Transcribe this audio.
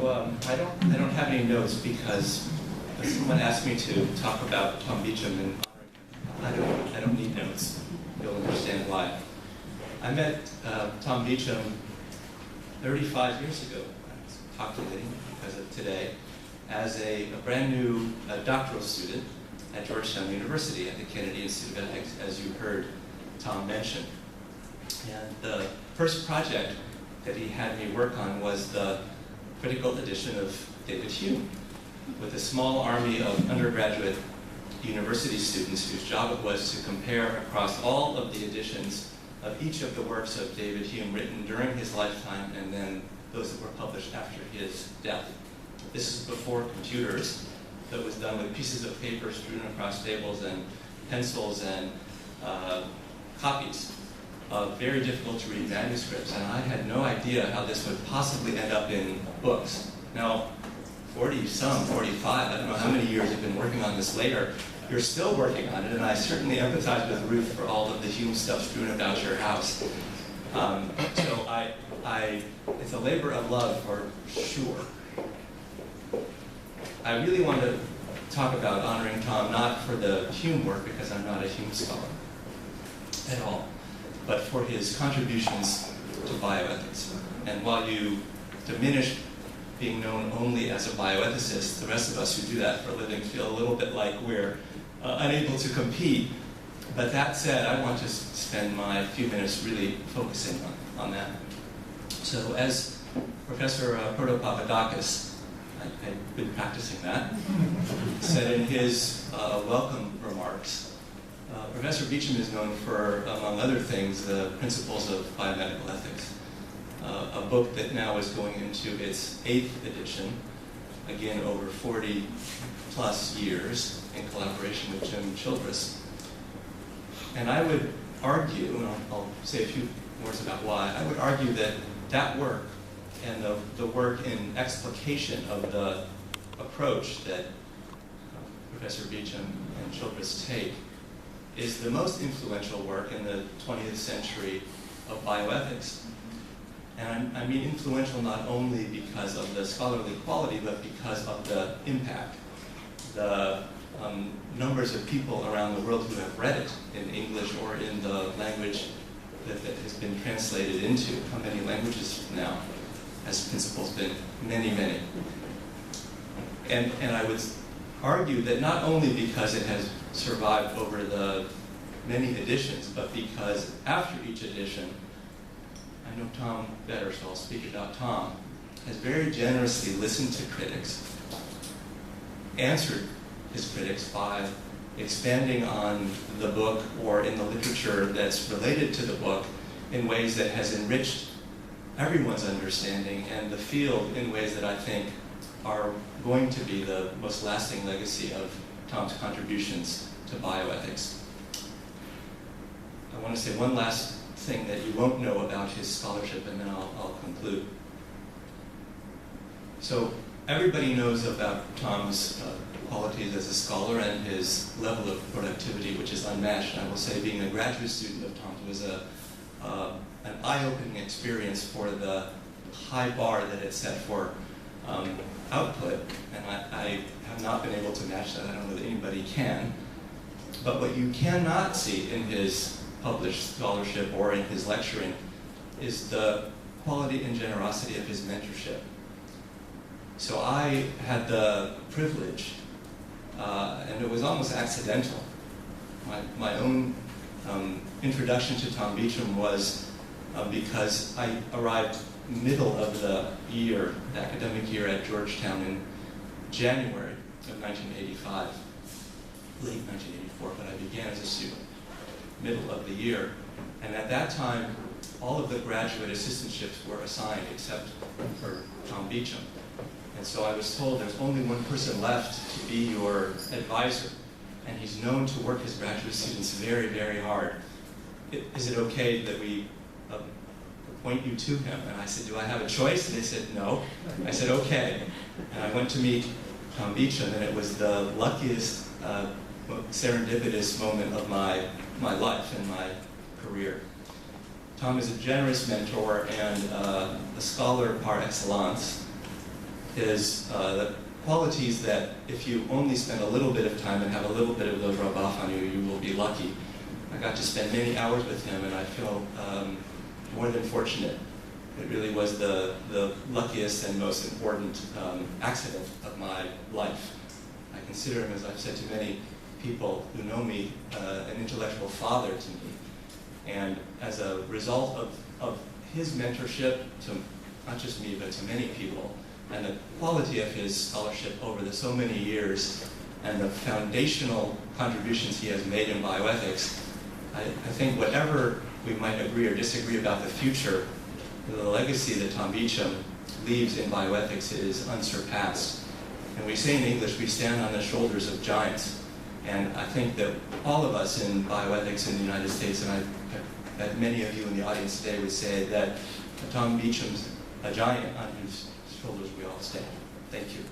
I don't have any notes because someone asked me to talk about Tom Beauchamp and I don't need notes. You'll understand why. I met Tom Beauchamp 35 years ago. I was calculating because of today, as a brand new doctoral student at Georgetown University at the Kennedy Institute of Ethics, as you heard Tom mention. And the first project that he had me work on was the critical edition of David Hume, with a small army of undergraduate university students whose job it was to compare across all of the editions of each of the works of David Hume written during his lifetime and then those that were published after his death. This is before computers. That was done with pieces of paper strewn across tables and pencils and copies of very difficult to read manuscripts, and I had no idea how this would possibly end up in books. Now, 45, I don't know how many years you've been working on this later, you're still working on it, and I certainly empathize with Ruth for all of the Hume stuff strewn about your house. So it's a labor of love for sure. I really want to talk about honoring Tom, not for the Hume work, because I'm not a Hume scholar at all, but for his contributions to bioethics. And while you diminish being known only as a bioethicist, the rest of us who do that for a living feel a little bit like we're unable to compete. But that said, I want to spend my few minutes really focusing on that. So as Professor Proto-Papadakis, I've been practicing that, said in his welcome remarks, Professor Beauchamp is known for, among other things, the Principles of Biomedical Ethics, a book that now is going into its 8th edition, again over 40 plus years in collaboration with Jim Childress. And I would argue, and I'll say a few words about why, I would argue that that work and the work in explication of the approach that Professor Beauchamp and Childress take is the most influential work in the 20th century of bioethics. And I mean influential not only because of the scholarly quality, but because of the impact. The numbers of people around the world who have read it in English or in the language that has been translated into. How many languages now has Principles been? Many, many. And I would argue that not only because it has survived over the many editions, but because after each edition, I know Tom better, so I'll speak about Tom, has very generously listened to critics, answered his critics by expanding on the book or in the literature that's related to the book in ways that has enriched everyone's understanding and the field in ways that I think are going to be the most lasting legacy of Tom's contributions to bioethics. I want to say one last thing that you won't know about his scholarship, and then I'll conclude. So everybody knows about Tom's qualities as a scholar and his level of productivity, which is unmatched. And I will say being a graduate student of Tom's was an eye-opening experience for the high bar that it set for output, and I have not been able to match that. I don't know that anybody can. But what you cannot see in his published scholarship or in his lecturing is the quality and generosity of his mentorship. So I had the privilege, and it was almost accidental. My own introduction to Tom Beauchamp was because I arrived middle of the year, the academic year at Georgetown in January of 1985, late 1984, but I began as a student, middle of the year. And at that time, all of the graduate assistantships were assigned except for Tom Beauchamp. And so I was told there's only one person left to be your advisor, and he's known to work his graduate students very, very hard. Is it okay that we point you to him? And I said, do I have a choice? And they said, no. I said, okay. And I went to meet Tom Beauchamp, and it was the luckiest, serendipitous moment of my life and my career. Tom is a generous mentor and a scholar par excellence. is the qualities that if you only spend a little bit of time and have a little bit of those rub off on you, you will be lucky. I got to spend many hours with him, and I feel more than fortunate. It really was the luckiest and most important accident of my life. I consider him, as I've said to many people who know me, an intellectual father to me. And as a result of his mentorship to not just me, but to many people, and the quality of his scholarship over the so many years, and the foundational contributions he has made in bioethics, I think whatever we might agree or disagree about the future, the legacy that Tom Beauchamp leaves in bioethics is unsurpassed. And we say in English, we stand on the shoulders of giants. And I think that all of us in bioethics in the United States, and I bet many of you in the audience today would say that Tom Beauchamp's a giant on whose shoulders we all stand. Thank you.